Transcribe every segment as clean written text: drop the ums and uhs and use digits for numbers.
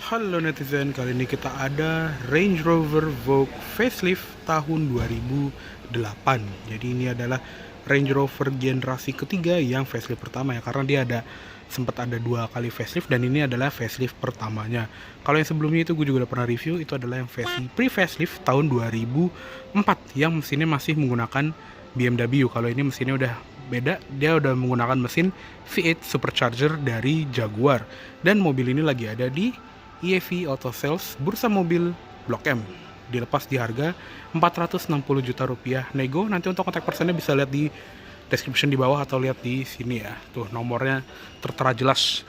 Halo netizen, kali ini kita ada Range Rover Vogue facelift tahun 2008. Jadi ini adalah Range Rover generasi ketiga yang facelift pertama ya, karena dia sempat ada dua kali facelift dan ini adalah facelift pertamanya. Kalau yang sebelumnya itu gue juga udah pernah review, itu adalah yang pre-facelift tahun 2004 yang mesinnya masih menggunakan BMW. Kalau ini mesinnya udah beda, dia udah menggunakan mesin V8 supercharger dari Jaguar. Dan mobil ini lagi ada di EAV Auto Sales, bursa mobil Blok M. Dilepas di harga 460 juta rupiah nego. Nanti untuk kontak personnya bisa lihat di description di bawah atau lihat di sini ya. Tuh nomornya tertera jelas.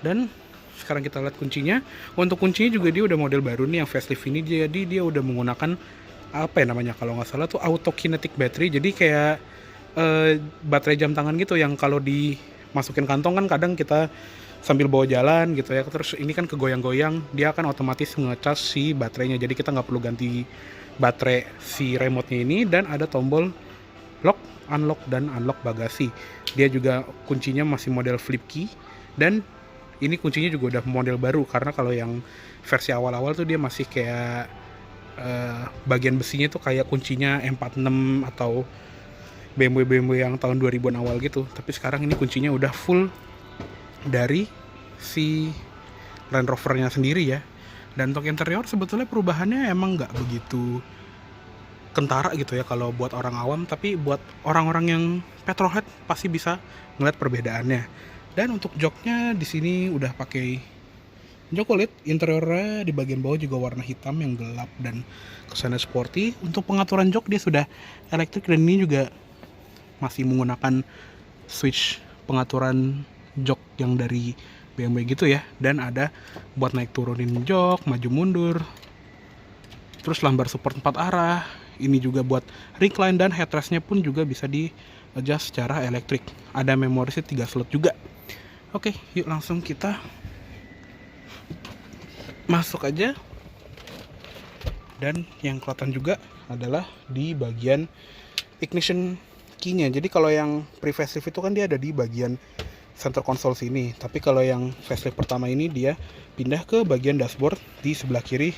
Dan sekarang kita lihat kuncinya. Untuk kuncinya juga dia udah model baru nih yang facelift ini. Jadi dia udah menggunakan apa ya namanya, kalau nggak salah tuh auto kinetic battery. Jadi kayak baterai jam tangan gitu yang kalau dimasukin kantong kan kadang kita sambil bawa jalan gitu ya, terus ini kan kegoyang-goyang, dia akan otomatis ngecas si baterainya, jadi kita nggak perlu ganti baterai si remote-nya ini. Dan ada tombol lock, unlock bagasi. Dia juga kuncinya masih model flip key, dan ini kuncinya juga udah model baru, karena kalau yang versi awal-awal tuh dia masih kayak bagian besinya tuh kayak kuncinya M46 atau BMW yang tahun 2000-an awal gitu. Tapi sekarang ini kuncinya udah full dari si Land Rover-nya sendiri ya. Dan untuk interior sebetulnya perubahannya emang nggak begitu kentara gitu ya kalau buat orang awam, tapi buat orang-orang yang petrolhead pasti bisa ngeliat perbedaannya. Dan untuk joknya di sini udah pakai jok kulit, interiornya di bagian bawah juga warna hitam yang gelap dan kesannya sporty. Untuk pengaturan jok dia sudah elektrik, dan ini juga masih menggunakan switch pengaturan jok yang dari BMW gitu ya. Dan ada buat naik turunin jok, maju mundur, terus lambar support 4 arah. Ini juga buat recline, dan headrestnya pun juga bisa di adjust secara elektrik. Ada memori seat 3 slot juga. Oke, yuk langsung kita masuk aja. Dan yang kelihatan juga adalah di bagian ignition key-nya. Jadi kalau yang pre-facelift itu kan dia ada di bagian center console sini, tapi kalau yang facelift pertama ini dia pindah ke bagian dashboard di sebelah kiri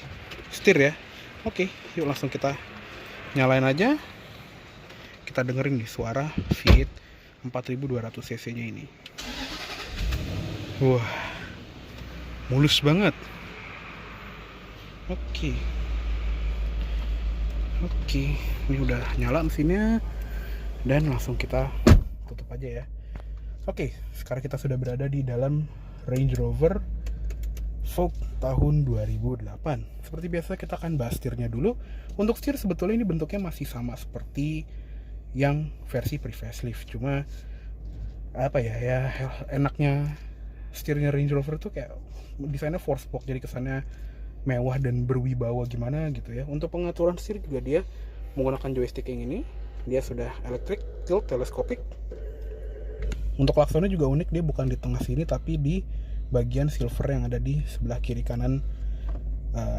setir ya. Oke, yuk langsung kita nyalain aja. Kita dengerin nih suara V8 4200 cc nya ini. Wah, mulus banget. Oke, ini udah nyala mesinnya, dan langsung kita tutup aja ya. Oke, sekarang kita sudah berada di dalam Range Rover Vogue tahun 2008. Seperti biasa kita akan bahas setirnya dulu. Untuk setir sebetulnya ini bentuknya masih sama seperti yang versi pre-facelift. Cuma apa ya enaknya setirnya Range Rover tuh kayak desainnya four spoke, jadi kesannya mewah dan berwibawa gimana gitu ya. Untuk pengaturan setir juga dia menggunakan joystick yang ini. Dia sudah electric tilt telescopic. Untuk klaksonnya juga unik, dia bukan di tengah sini tapi di bagian silver yang ada di sebelah kiri kanan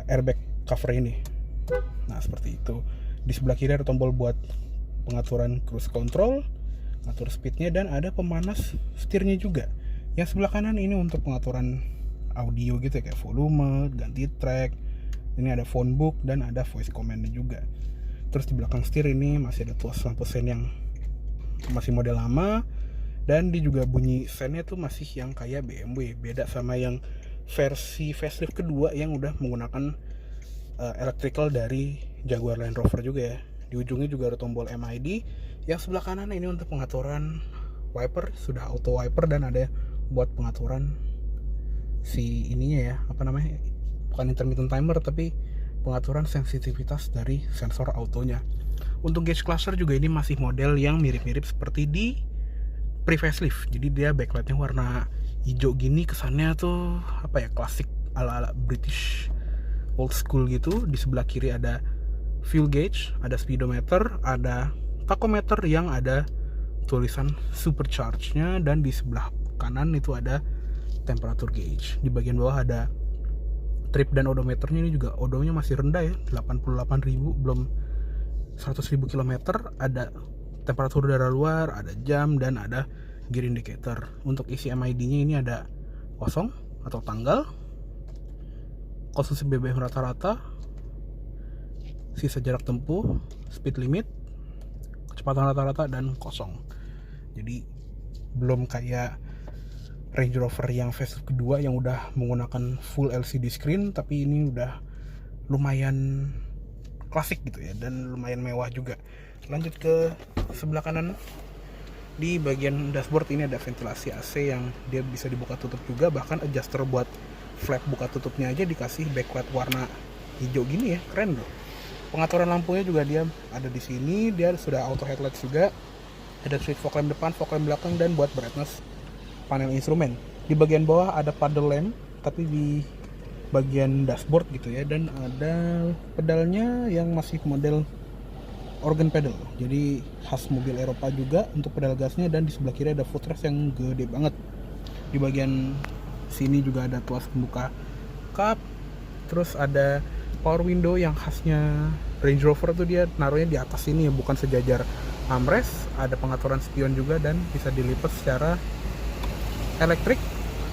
airbag cover ini. Nah seperti itu. Di sebelah kiri ada tombol buat pengaturan cruise control, ngatur speednya, dan ada pemanas setirnya juga. Yang sebelah kanan ini untuk pengaturan audio gitu ya, kayak volume, ganti track. Ini ada phone book dan ada voice command-nya juga. Terus di belakang setir ini masih ada tuas lampu sen yang masih model lama. Dan di juga bunyi sennya tuh masih yang kayak BMW, beda sama yang versi facelift kedua yang udah menggunakan electrical dari Jaguar Land Rover juga ya. Di ujungnya juga ada tombol MID. Yang sebelah kanan ini untuk pengaturan wiper, sudah auto wiper, dan ada buat pengaturan si ininya ya, apa namanya, bukan intermittent timer tapi pengaturan sensitivitas dari sensor autonya. Untuk gauge cluster juga ini masih model yang mirip-mirip seperti di pre-facelift. Jadi dia backlightnya warna hijau gini, kesannya tuh apa ya, klasik ala-ala British old school gitu. Di sebelah kiri ada fuel gauge, ada speedometer, ada tachometer yang ada tulisan supercharge-nya, dan di sebelah kanan itu ada temperature gauge. Di bagian bawah ada trip dan odometernya. Ini juga odonya masih rendah ya, 88.000, belum 100.000 km. Ada temperatur udara luar, ada jam, dan ada gear indicator. Untuk isi MID-nya ini ada kosong atau tanggal, konsumsi BBM rata-rata, sisa jarak tempuh, speed limit, kecepatan rata-rata, dan kosong. Jadi belum kayak Range Rover yang facelift kedua yang udah menggunakan full LCD screen, tapi ini udah lumayan klasik gitu ya, dan lumayan mewah juga. Lanjut ke sebelah kanan, di bagian dashboard ini ada ventilasi AC yang dia bisa dibuka tutup juga, bahkan adjuster buat flap buka tutupnya aja dikasih backlight warna hijau gini ya, keren bro. Pengaturan lampunya juga dia ada di sini, dia sudah auto headlights juga, ada switch fog lamp depan, fog lamp belakang, dan buat brightness panel instrumen. Di bagian bawah ada paddle lamp, tapi di bagian dashboard gitu ya, dan ada pedalnya yang masih model organ pedal, jadi khas mobil Eropa juga untuk pedal gasnya. Dan di sebelah kiri ada footrest yang gede banget. Di bagian sini juga ada tuas pembuka kap, terus ada power window yang khasnya Range Rover tuh dia naruhnya di atas sini ya, bukan sejajar armrest. Ada pengaturan spion juga dan bisa dilipat secara elektrik.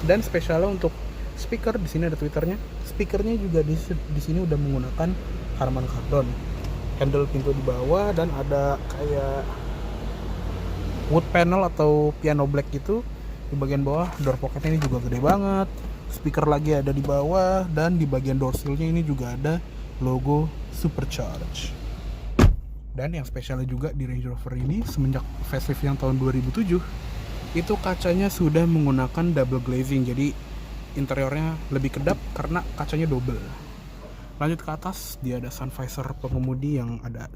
Dan spesialnya untuk speaker, di sini ada tweeternya. Speakernya juga di sini udah menggunakan Harman Kardon. Handle pintu di bawah, dan ada kayak wood panel atau piano black gitu di bagian bawah. Door pocketnya ini juga gede banget. Speaker lagi ada di bawah, dan di bagian door sill-nya ini juga ada logo Supercharge. Dan yang spesialnya juga di Range Rover ini, semenjak facelift yang tahun 2007, itu kacanya sudah menggunakan double glazing, jadi interiornya lebih kedap karena kacanya double. Lanjut ke atas, dia ada sun visor pengemudi yang ada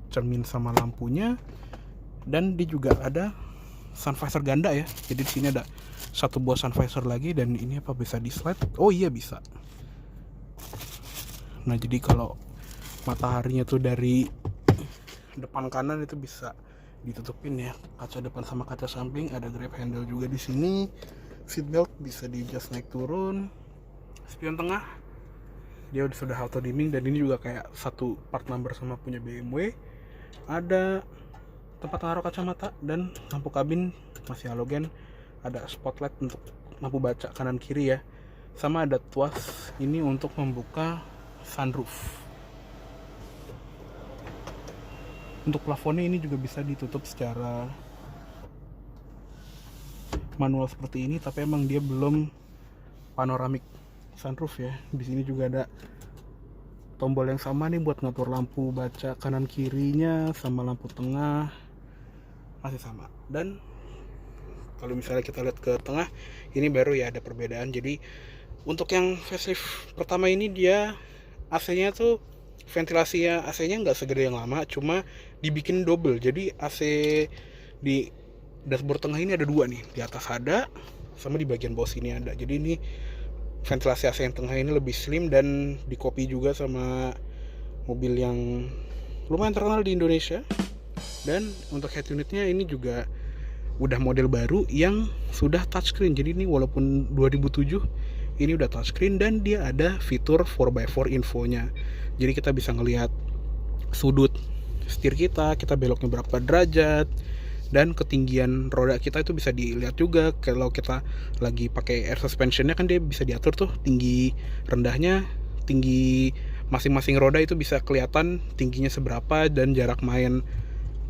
cermin sama lampunya, dan dia juga ada sun visor ganda ya. Jadi di sini ada satu buah sun visor lagi, dan ini apa bisa di slide? Oh iya bisa. Nah jadi kalau mataharinya tuh dari depan kanan itu bisa ditutupin ya, kaca depan sama kaca samping. Ada grab handle juga di sini. Seatbelt bisa di adjust naik turun. Spion tengah dia sudah auto dimming, dan ini juga kayak satu part number sama punya BMW. Ada tempat taruh kacamata, dan lampu kabin masih halogen. Ada spotlight untuk lampu baca kanan kiri ya, sama ada tuas ini untuk membuka sunroof. Untuk plafonnya ini juga bisa ditutup secara manual seperti ini, tapi emang dia belum panoramic sunroof ya. Di sini juga ada tombol yang sama nih buat ngatur lampu baca kanan kirinya, sama lampu tengah masih sama. Dan kalau misalnya kita lihat ke tengah, ini baru ya ada perbedaan. Jadi untuk yang facelift pertama ini dia AC-nya tuh, ventilasinya AC-nya nggak segede yang lama, cuma dibikin double. Jadi AC di dashboard tengah ini ada dua nih, di atas ada, sama di bagian bawah sini ada. Jadi ini ventilasi AC yang tengah ini lebih slim, dan di copy juga sama mobil yang lumayan terkenal di Indonesia. Dan untuk head unitnya ini juga udah model baru yang sudah touchscreen. Jadi ini walaupun 2007 ini udah touchscreen, dan dia ada fitur 4x4 infonya. Jadi kita bisa ngelihat sudut setir kita beloknya berapa derajat, dan ketinggian roda kita itu bisa dilihat juga. Kalau kita lagi pakai air suspensionnya kan dia bisa diatur tuh tinggi rendahnya, tinggi masing-masing roda itu bisa kelihatan tingginya seberapa, dan jarak main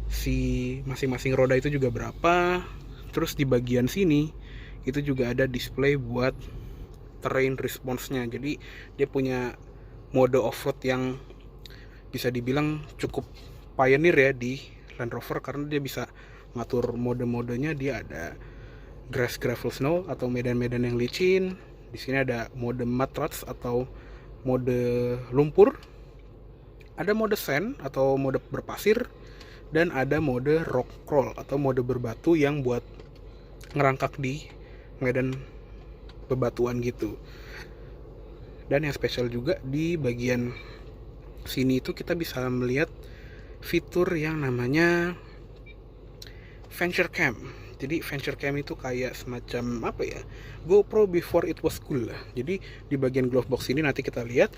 si masing-masing roda itu juga berapa. Terus di bagian sini itu juga ada display buat terrain response-nya. Jadi dia punya mode off-road yang bisa dibilang cukup pioneer ya di Land Rover, karena dia bisa ngatur mode-modenya. Dia ada grass, gravel, snow atau medan-medan yang licin. Di sini ada mode mud ruts atau mode lumpur. Ada mode sand atau mode berpasir, dan ada mode rock crawl atau mode berbatu yang buat ngerangkak di medan bebatuan gitu. Dan yang spesial juga di bagian sini itu kita bisa melihat fitur yang namanya Venture Cam. Jadi Venture Cam itu kayak semacam apa ya, GoPro before it was cool lah. Jadi di bagian glove box ini nanti kita lihat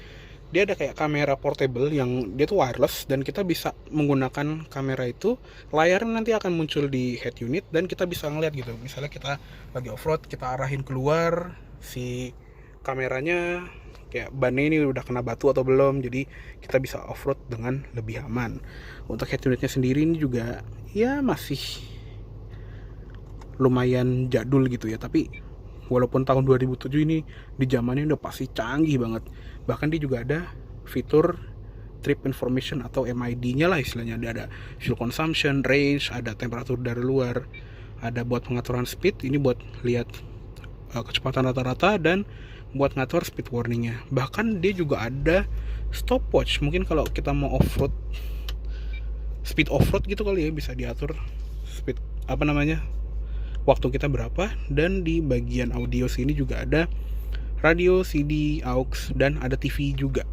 dia ada kayak kamera portable yang dia tuh wireless, dan kita bisa menggunakan kamera itu, layarnya nanti akan muncul di head unit, dan kita bisa ngeliat gitu. Misalnya kita lagi off-road, kita arahin keluar, si kameranya kayak bannya ini udah kena batu atau belum, jadi kita bisa off-road dengan lebih aman. Untuk head unitnya sendiri ini juga ya masih lumayan jadul gitu ya, tapi walaupun tahun 2007 ini di zamannya udah pasti canggih banget. Bahkan dia juga ada fitur trip information atau MID-nya lah istilahnya. Ada fuel consumption, range, ada temperatur dari luar, ada buat pengaturan speed, ini buat lihat kecepatan rata-rata, dan buat ngatur speed warningnya. Bahkan dia juga ada stopwatch, mungkin kalau kita mau off-road, speed off-road gitu kali ya, bisa diatur speed waktu kita berapa. Dan di bagian audio sini juga ada radio, CD, aux, dan ada TV juga.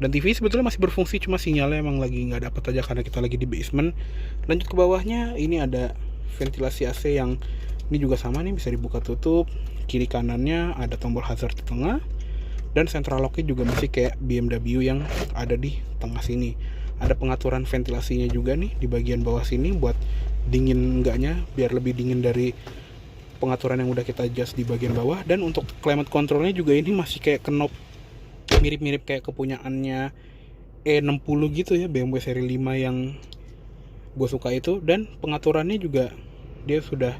Dan TV sebetulnya masih berfungsi, cuma sinyalnya emang lagi nggak dapat aja karena kita lagi di basement. Lanjut ke bawahnya, ini ada ventilasi AC yang ini juga sama nih, bisa dibuka tutup. Kiri kanannya ada tombol hazard di tengah, dan central locknya juga masih kayak BMW yang ada di tengah sini. Ada pengaturan ventilasinya juga nih di bagian bawah sini buat dingin enggaknya, biar lebih dingin dari pengaturan yang udah kita adjust di bagian bawah. Dan untuk climate controlnya juga ini masih kayak knob mirip-mirip kayak kepunyaannya E60 gitu ya, BMW seri 5 yang gue suka itu. Dan pengaturannya juga dia sudah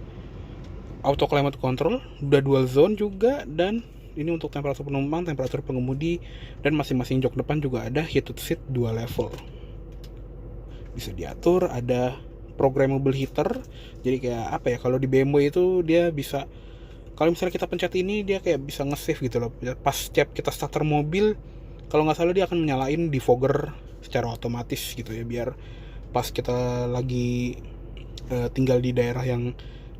auto climate control, udah dual zone juga, dan ini untuk temperatur penumpang, temperatur pengemudi, dan masing-masing jok depan juga ada heated seat 2 level. Bisa diatur, ada programmable heater. Jadi kayak apa ya, kalau di BMW itu dia bisa, kalau misalnya kita pencet ini dia kayak bisa nge-save gitu loh. Pas setiap kita starter mobil, kalau nggak salah dia akan nyalain defogger secara otomatis gitu ya, biar pas kita lagi tinggal di daerah yang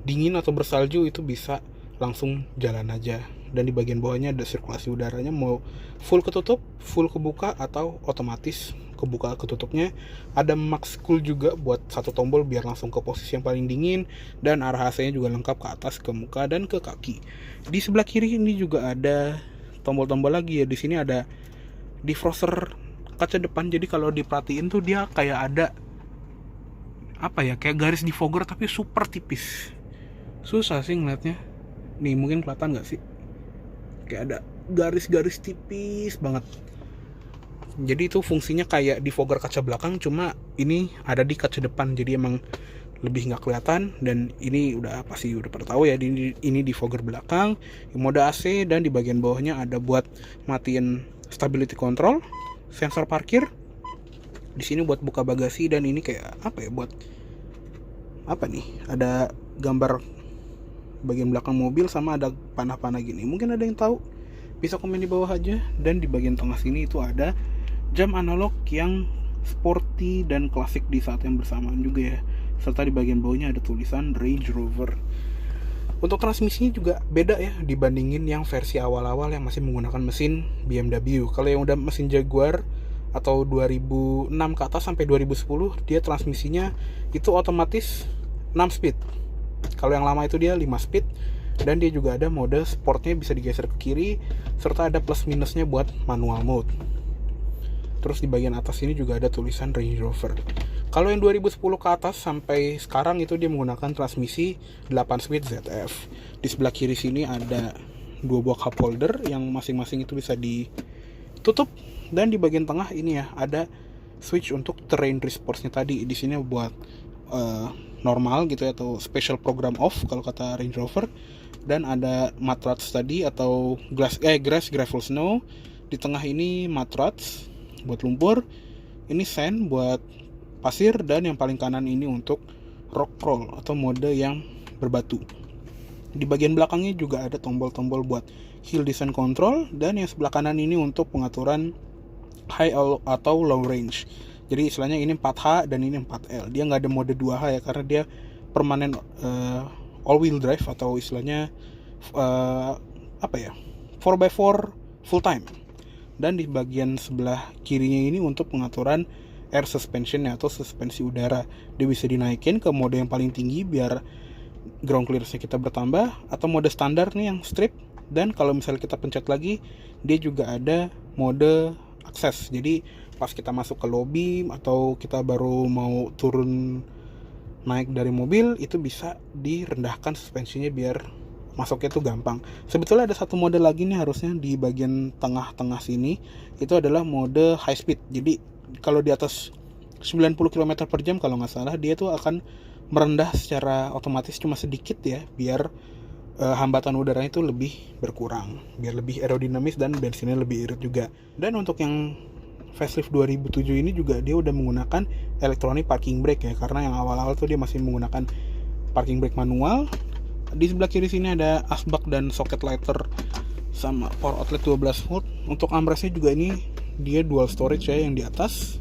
dingin atau bersalju itu bisa langsung jalan aja. Dan di bagian bawahnya ada sirkulasi udaranya, mau full ketutup, full kebuka, atau otomatis kebuka ketutupnya. Ada max cool juga buat satu tombol biar langsung ke posisi yang paling dingin, dan arah AC-nya juga lengkap ke atas, ke muka, dan ke kaki. Di sebelah kiri ini juga ada tombol-tombol lagi ya. Di sini ada defroster kaca depan, jadi kalau diperhatiin tuh dia kayak ada apa ya, kayak garis defogger tapi super tipis. Susah sih ngeliatnya. Nih mungkin kelihatan gak sih? Kayak ada garis-garis tipis banget. Jadi itu fungsinya kayak defogger kaca belakang, cuma ini ada di kaca depan, jadi emang lebih nggak kelihatan. Dan ini udah pasti udah pada tahu ya, ini defogger belakang, mode AC, dan di bagian bawahnya ada buat matiin stability control, sensor parkir. Di sini buat buka bagasi, dan ini kayak apa ya, buat apa nih? Ada gambar bagian belakang mobil sama ada panah-panah gini. Mungkin ada yang tahu, bisa komen di bawah aja. Dan di bagian tengah sini itu ada jam analog yang sporty dan klasik di saat yang bersamaan juga ya. Serta di bagian bawahnya ada tulisan Range Rover. Untuk transmisinya juga beda ya dibandingin yang versi awal-awal yang masih menggunakan mesin BMW. Kalau yang udah mesin Jaguar atau 2006 ke atas sampai 2010, dia transmisinya itu otomatis 6 speed. Kalau yang lama itu dia 5 speed, dan dia juga ada mode sportnya, bisa digeser ke kiri, serta ada plus minusnya buat manual mode. Terus di bagian atas ini juga ada tulisan Range Rover. Kalau yang 2010 ke atas sampai sekarang itu dia menggunakan transmisi 8 speed ZF. Di sebelah kiri sini ada 2 buah cup holder yang masing-masing itu bisa ditutup. Dan di bagian tengah ini ya ada switch untuk terrain response-nya tadi. Di sini buat normal gitu ya, atau special program off kalau kata Range Rover. Dan ada mud ruts tadi, atau grass, gravel, snow. Di tengah ini mud ruts buat lumpur, ini sand buat pasir, dan yang paling kanan ini untuk rock crawl atau mode yang berbatu. Di bagian belakangnya juga ada tombol-tombol buat hill descent control, dan yang sebelah kanan ini untuk pengaturan high atau low range. Jadi istilahnya ini 4H dan ini 4L. Dia nggak ada mode 2H ya, karena dia permanen all wheel drive, atau istilahnya 4x4 full time. Dan di bagian sebelah kirinya ini untuk pengaturan air suspension atau suspensi udara. Dia bisa dinaikin ke mode yang paling tinggi biar ground clearance-nya kita bertambah, atau mode standar nih yang strip. Dan kalau misalnya kita pencet lagi, dia juga ada mode akses. Jadi pas kita masuk ke lobby atau kita baru mau turun naik dari mobil, itu bisa direndahkan suspensinya biar masuknya tuh gampang. Sebetulnya ada satu mode lagi nih harusnya di bagian tengah-tengah sini, itu adalah mode high speed. Jadi kalau di atas 90 km per jam kalau nggak salah, dia tuh akan merendah secara otomatis cuma sedikit ya, biar hambatan udaranya itu lebih berkurang, biar lebih aerodinamis dan bensinnya lebih irit juga. Dan untuk yang facelift 2007 ini juga dia udah menggunakan electronic parking brake ya, karena yang awal-awal tuh dia masih menggunakan parking brake manual. Di sebelah kiri sini ada asbak dan socket lighter sama power outlet 12 volt. Untuk armrestnya juga ini dia dual storage ya, yang di atas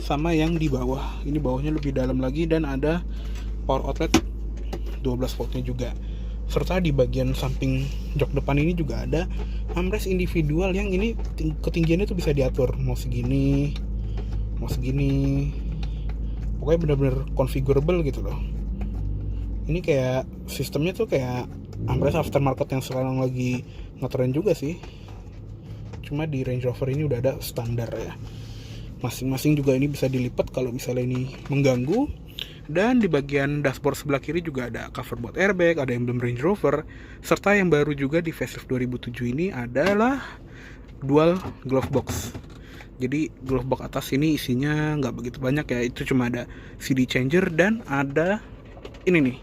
sama yang di bawah. Ini bawahnya lebih dalam lagi dan ada power outlet 12 voltnya juga. Serta di bagian samping jok depan ini juga ada armrest individual yang ini ketinggiannya tuh bisa diatur, mau segini, mau segini. Pokoknya benar-benar configurable gitu loh. Ini kayak sistemnya tuh kayak armrest aftermarket yang sekarang lagi ngetren juga sih. Cuma di Range Rover ini udah ada standar ya. Masing-masing juga ini bisa dilipat kalau misalnya ini mengganggu. Dan di bagian dashboard sebelah kiri juga ada cover buat airbag, ada emblem Range Rover. Serta yang baru juga di facelift 2007 ini adalah dual glove box. Jadi glove box atas ini isinya nggak begitu banyak ya, itu cuma ada CD changer dan ada ini nih.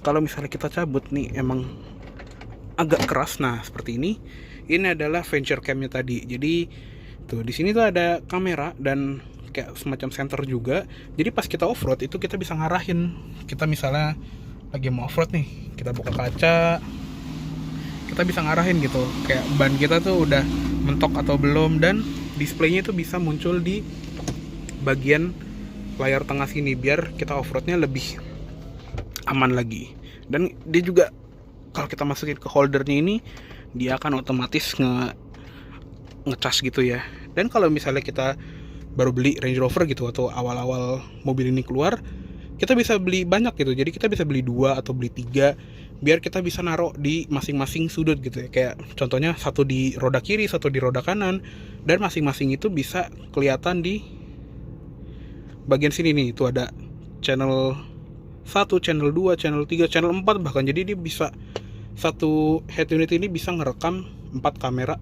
Kalau misalnya kita cabut nih emang agak keras, nah seperti ini. Ini adalah venture cam-nya tadi. Jadi tuh di sini tuh ada kamera dan kayak semacam sensor juga. Jadi pas kita off-road itu kita bisa ngarahin. Kita misalnya lagi mau off-road nih, kita buka kaca, kita bisa ngarahin gitu, kayak ban kita tuh udah mentok atau belum, dan displaynya itu bisa muncul di bagian layar tengah sini biar kita off-roadnya lebih aman lagi. Dan dia juga kalau kita masukin ke holdernya ini, dia akan otomatis ngecas gitu ya. Dan kalau misalnya kita baru beli Range Rover gitu atau awal-awal mobil ini keluar, kita bisa beli banyak gitu. Jadi kita bisa beli 2 atau beli 3 biar kita bisa naruh di masing-masing sudut gitu ya. Kayak contohnya satu di roda kiri, satu di roda kanan, dan masing-masing itu bisa kelihatan di bagian sini nih. Itu ada channel 1, channel 2, channel 3, channel 4 bahkan. Jadi dia bisa, satu head unit ini bisa ngerekam 4 kamera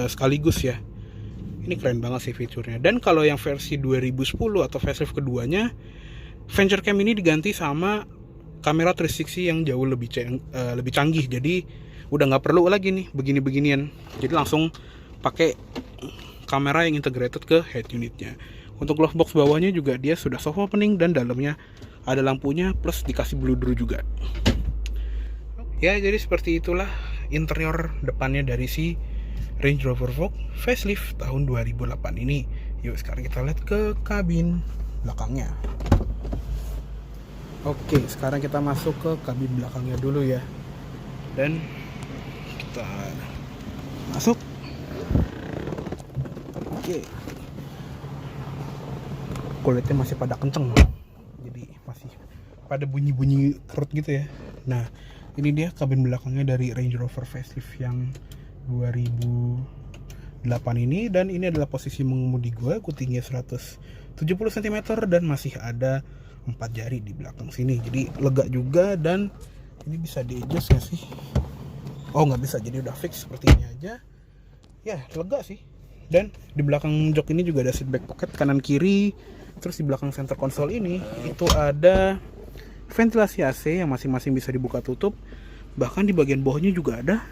sekaligus ya. Ini keren banget sih fiturnya. Dan kalau yang versi 2010 atau facelift keduanya, venture cam ini diganti sama kamera 360 yang jauh lebih canggih. Jadi udah nggak perlu lagi nih begini-beginian. Jadi langsung pakai kamera yang integrated ke head unitnya. Untuk glove box bawahnya juga dia sudah soft opening dan dalamnya ada lampunya plus dikasih bludru juga. Ya, jadi seperti itulah interior depannya dari si Range Rover Vogue facelift tahun 2008 ini. Yuk sekarang kita lihat ke kabin belakangnya. Oke, sekarang kita masuk ke kabin belakangnya dulu ya. Dan kita masuk. Oke. Kulitnya masih pada kenceng, jadi masih pada bunyi-bunyi kerut gitu ya. Nah, ini dia kabin belakangnya dari Range Rover facelift yang 2008 ini. Dan ini adalah posisi mengemudi gue tinggi 170 cm dan masih ada 4 jari di belakang sini. Jadi lega juga. Dan ini bisa di adjust gak sih? Oh nggak bisa, jadi udah fix seperti ini aja. Ya lega sih. Dan di belakang jok ini juga ada seat back pocket kanan kiri. Terus di belakang center console ini itu ada ventilasi AC yang masing-masing bisa dibuka tutup. Bahkan di bagian bawahnya juga ada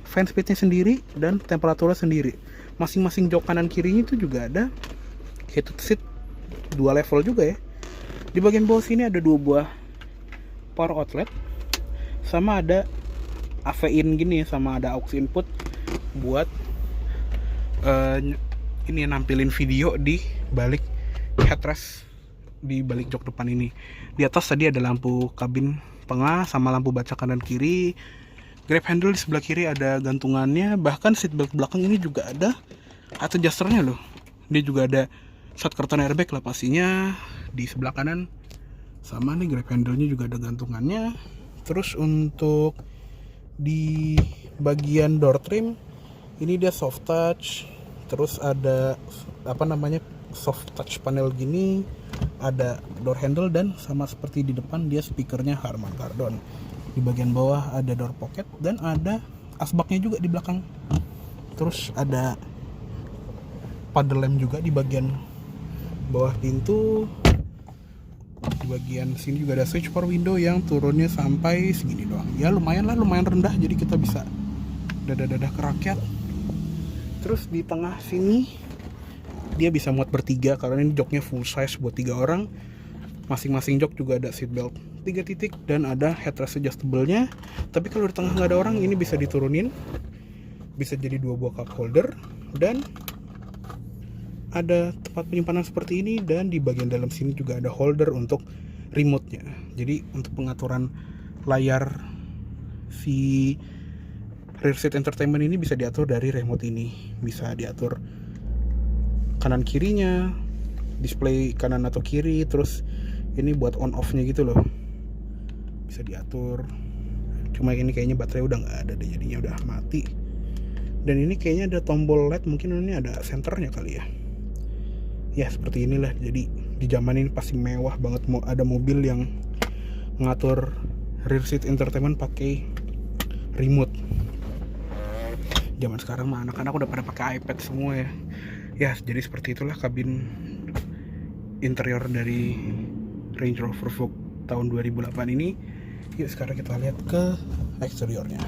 fan speednya sendiri dan temperaturnya sendiri. Masing-masing jok kanan kirinya itu juga ada heated seat 2 level juga ya. Di bagian bawah sini ada 2 buah power outlet, sama ada AV in gini, sama ada aux input buat ini nampilin video di balik headrest, di balik jok depan ini. Di atas tadi ada lampu kabin tengah sama lampu baca kanan kiri. Grab handle di sebelah kiri ada gantungannya. Bahkan seatbelt belakang ini juga ada adjusternya loh. Dia juga ada side curtain airbag lah pastinya di sebelah kanan. Sama nih grab handle-nya juga ada gantungannya. Terus untuk di bagian door trim ini dia soft touch. Terus ada soft touch panel gini, ada door handle, dan sama seperti di depan dia speakernya Harman Kardon. Di bagian bawah ada door pocket dan ada asbaknya juga di belakang. Terus ada paddle lamp juga di bagian bawah pintu. Di bagian sini juga ada switch for window yang turunnya sampai segini doang. Ya lumayan lah, lumayan rendah, jadi kita bisa dadah-dadah ke rakyat. Terus di tengah sini dia bisa muat bertiga karena ini joknya full size buat 3 orang. Masing-masing jok juga ada seat belt 3 titik dan ada headrest adjustable-nya. Tapi kalau di tengah nggak ada orang, ini bisa diturunin, bisa jadi 2 buah cup holder, dan ada tempat penyimpanan seperti ini. Dan di bagian dalam sini juga ada holder untuk remote-nya. Jadi untuk pengaturan layar si rear seat entertainment ini bisa diatur dari remote ini. Bisa diatur kanan kirinya, display kanan atau kiri, terus ini buat on off nya gitu loh, bisa diatur. Cuma ini kayaknya baterai udah nggak ada deh, jadinya udah mati. Dan ini kayaknya ada tombol LED, mungkin ini ada senternya kali ya. Ya seperti inilah. Jadi di zaman ini pasti mewah banget mau ada mobil yang ngatur rear seat entertainment pakai remote. Zaman sekarang mah anak-anak udah pada pakai iPad semua ya. Ya jadi seperti itulah kabin interior dari Range Rover Vogue tahun 2008 ini. Yuk sekarang kita lihat ke eksteriornya.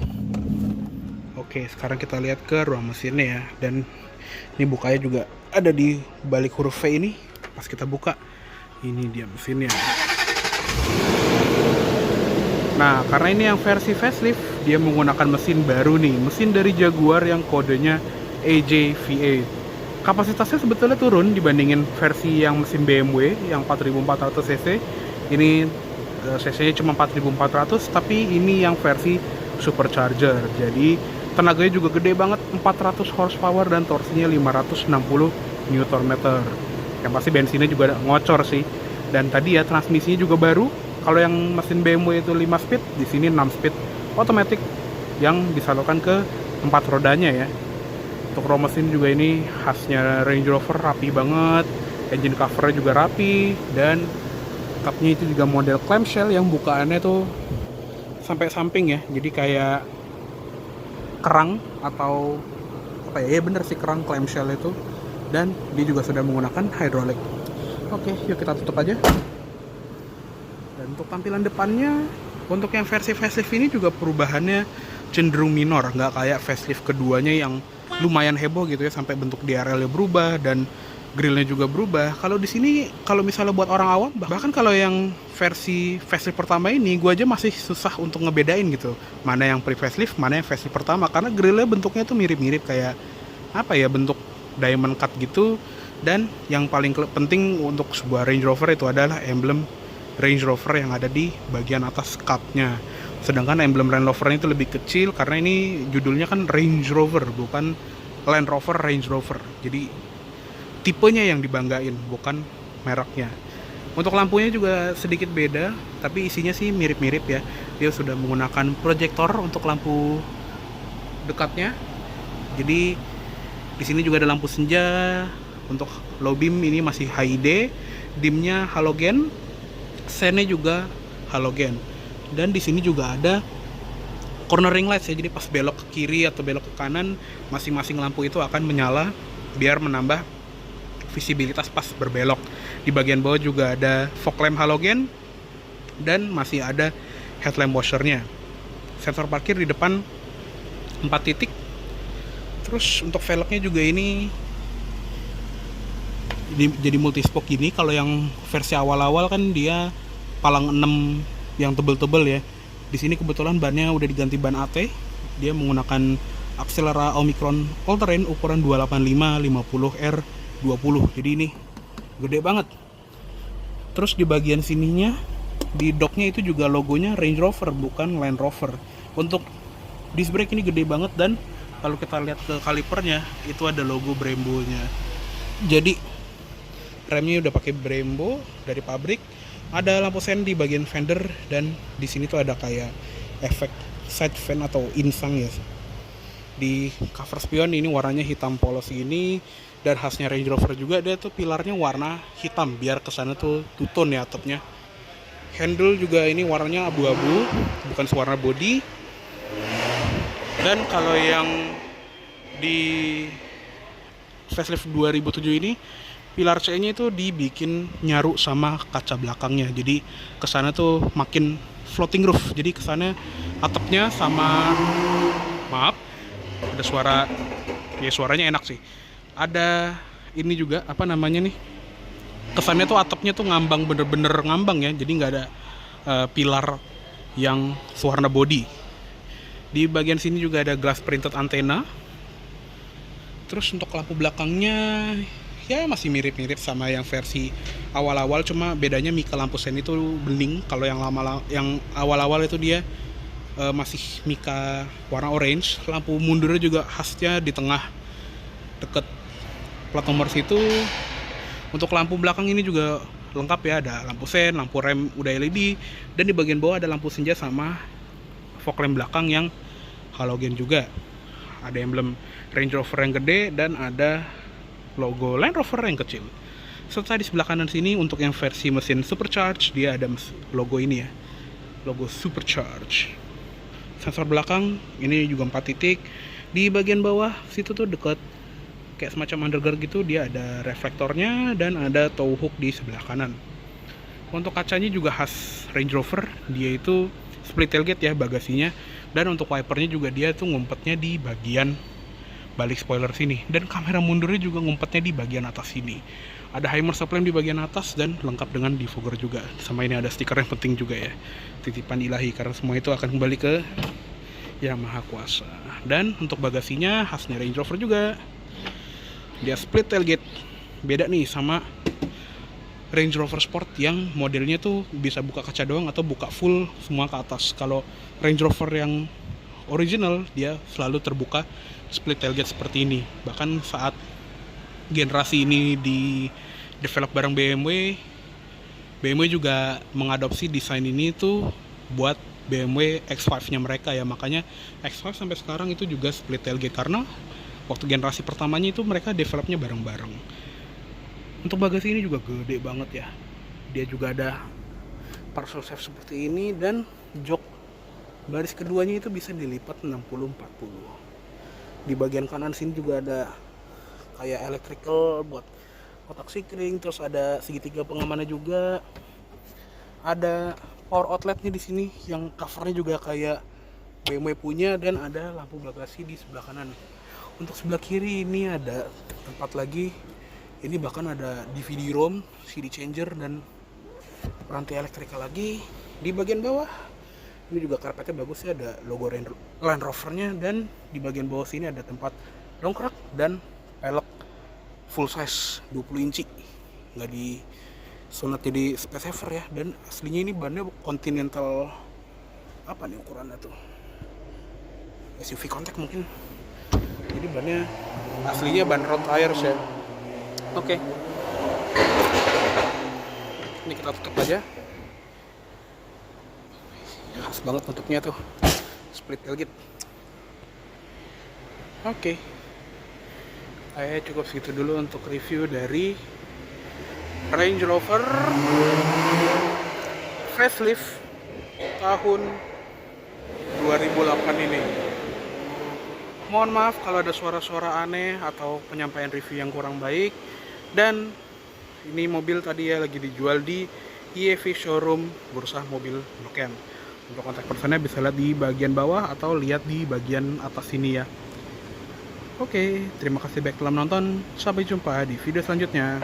Oke, sekarang kita lihat ke ruang mesinnya ya. Dan ini bukanya juga ada di balik huruf V ini. Pas kita buka, ini dia mesinnya. Nah, karena ini yang versi facelift, dia menggunakan mesin baru nih, mesin dari Jaguar yang kodenya AJVA. Kapasitasnya sebetulnya turun dibandingin versi yang mesin BMW yang 4400 cc. Ini cc-nya cuma 4400, tapi ini yang versi supercharger. Jadi tenaganya juga gede banget, 400 horsepower dan torsinya 560 Nm. Yang pasti bensinnya juga ngocor sih. Dan tadi ya transmisinya juga baru. Kalau yang mesin BMW itu 5 speed, di sini 6 speed otomatis yang disalurkan ke 4 rodanya ya. Untuk row mesin juga ini khasnya Range Rover, rapi banget. Engine covernya juga rapi, dan cupnya itu juga model clamshell yang bukaannya tuh sampai samping ya. Jadi kayak kerang atau apa ya? Ya bener sih, kerang clamshell itu. Dan dia juga sudah menggunakan hydraulic. Oke, yuk kita tutup aja. Dan untuk tampilan depannya, untuk yang versi facelift ini juga perubahannya cenderung minor, nggak kayak facelift keduanya yang lumayan heboh gitu ya, sampai bentuk DRL-nya berubah dan grillnya juga berubah. Kalau di sini, kalau misalnya buat orang awam, bahkan kalau yang versi facelift pertama ini, gue aja masih susah untuk ngebedain gitu, mana yang pre-facelift, mana yang facelift pertama, karena grillnya bentuknya tuh mirip-mirip kayak apa ya, bentuk diamond cut gitu. Dan yang paling penting untuk sebuah Range Rover itu adalah emblem Range Rover yang ada di bagian atas cupnya. Sedangkan emblem Land Rover itu lebih kecil karena ini judulnya kan Range Rover, bukan Land Rover Range Rover. Jadi tipenya yang dibanggain, bukan mereknya. Untuk lampunya juga sedikit beda, tapi isinya sih mirip-mirip ya. Dia sudah menggunakan proyektor untuk lampu dekatnya. Jadi di sini juga ada lampu senja. Untuk low beam ini masih HID, dimnya halogen, sennya juga halogen. Dan di sini juga ada cornering lights ya, jadi pas belok ke kiri atau belok ke kanan, masing-masing lampu itu akan menyala biar menambah visibilitas pas berbelok. Di bagian bawah juga ada fog lamp halogen dan masih ada headlamp washernya. Sensor parkir di depan 4 titik. Terus untuk velgnya juga ini jadi multispoke gini. Kalau yang versi awal-awal kan dia palang 6 yang tebel-tebel ya. Di sini kebetulan bannya udah diganti ban AT. Dia menggunakan Axelera Omicron All Terrain ukuran 285 50R20. Jadi ini gede banget. Terus di bagian sininya, di docknya itu juga logonya Range Rover, bukan Land Rover. Untuk disc brake ini gede banget, dan kalau kita lihat ke kalipernya itu ada logo Brembo-nya. Jadi remnya udah pakai Brembo dari pabrik. Ada lampu sen di bagian fender, dan di sini tuh ada kayak efek side fan atau insang ya. Di cover spion ini warnanya hitam polos ini, dan khasnya Range Rover juga dia tuh pilarnya warna hitam biar kesana tuh two tone ya atapnya. handle juga ini warnanya abu-abu, bukan sewarna body. Dan kalau yang di facelift 2007 ini, pilar C-nya itu dibikin nyaru sama kaca belakangnya. Jadi kesana tuh makin floating roof. Jadi kesana atapnya sama, maaf, ada suara, ya suaranya enak sih. Ada ini juga apa namanya nih? Kesannya tuh atapnya tuh ngambang, bener-bener ngambang ya. Jadi nggak ada pilar yang sewarna body. Di bagian sini juga ada glass printed antena. Terus untuk lampu belakangnya ya masih mirip-mirip sama yang versi awal-awal, cuma bedanya mika lampu sen itu bening. Kalau yang awal-awal itu dia masih mika warna orange. Lampu mundurnya juga khasnya di tengah deket plat nomor situ. Untuk lampu belakang ini juga lengkap ya, ada lampu sen, lampu rem udah LED, dan di bagian bawah ada lampu senja sama fog lamp belakang yang halogen juga. Ada emblem Range Rover yang gede dan ada logo Land Rover yang kecil. Serta di sebelah kanan sini untuk yang versi mesin supercharge, dia ada logo ini ya, logo supercharge. Sensor belakang ini juga 4 titik. Di bagian bawah situ tuh dekat kayak semacam underguard gitu, dia ada reflektornya dan ada tow hook di sebelah kanan. Untuk kacanya juga khas Range Rover, dia itu split tailgate ya bagasinya, dan untuk wipernya juga dia tuh ngumpetnya di bagian balik spoiler sini, dan kamera mundurnya juga ngumpetnya di bagian atas sini. Ada Hymer sublamp di bagian atas dan lengkap dengan defogger juga. Sama ini ada stiker yang penting juga ya, titipan ilahi, karena semua itu akan kembali ke Yang Maha Kuasa. Dan untuk bagasinya khasnya Range Rover juga, dia split tailgate. Beda nih sama Range Rover Sport yang modelnya tuh bisa buka kaca doang atau buka full semua ke atas. Kalau Range Rover yang original dia selalu terbuka split tailgate seperti ini. Bahkan saat generasi ini di develop bareng BMW juga mengadopsi desain ini tuh buat BMW X5 nya mereka ya. Makanya X5 sampai sekarang itu juga split tailgate, karena waktu generasi pertamanya itu mereka developnya bareng-bareng. Untuk bagasi ini juga gede banget ya. Dia juga ada parcel safe seperti ini, dan jok baris keduanya itu bisa dilipat 60-40. Di bagian kanan sini juga ada kayak electrical buat kotak sikring, terus ada segitiga pengamannya juga. Ada power outletnya di sini yang covernya juga kayak BMW punya, dan ada lampu bagasi di sebelah kanan. Untuk sebelah kiri ini ada tempat lagi, ini bahkan ada DVD ROM, CD changer, dan rantai elektrikal lagi. Di bagian bawah ini juga karpetnya bagus ya, ada logo Land Rover-nya, dan di bagian bawah sini ada tempat dongkrak dan pelek full size 20 inci, nggak disunat jadi space saver ya. Dan aslinya ini bannya Continental, apa nih ukurannya tuh, SUV contact mungkin. Jadi bannya aslinya ban road tires ya. Oke. Ini kita tutup aja. Khas banget bentuknya tuh, split tailgate. Oke. Cukup segitu dulu untuk review dari Range Rover facelift tahun 2008 ini. Mohon maaf kalau ada suara-suara aneh atau penyampaian review yang kurang baik. Dan ini mobil tadi ya lagi dijual di IEV showroom Bursa Mobil Blok M. Untuk kontak personnya bisa lihat di bagian bawah atau lihat di bagian atas sini ya. Oke, terima kasih baik telah menonton. Sampai jumpa di video selanjutnya.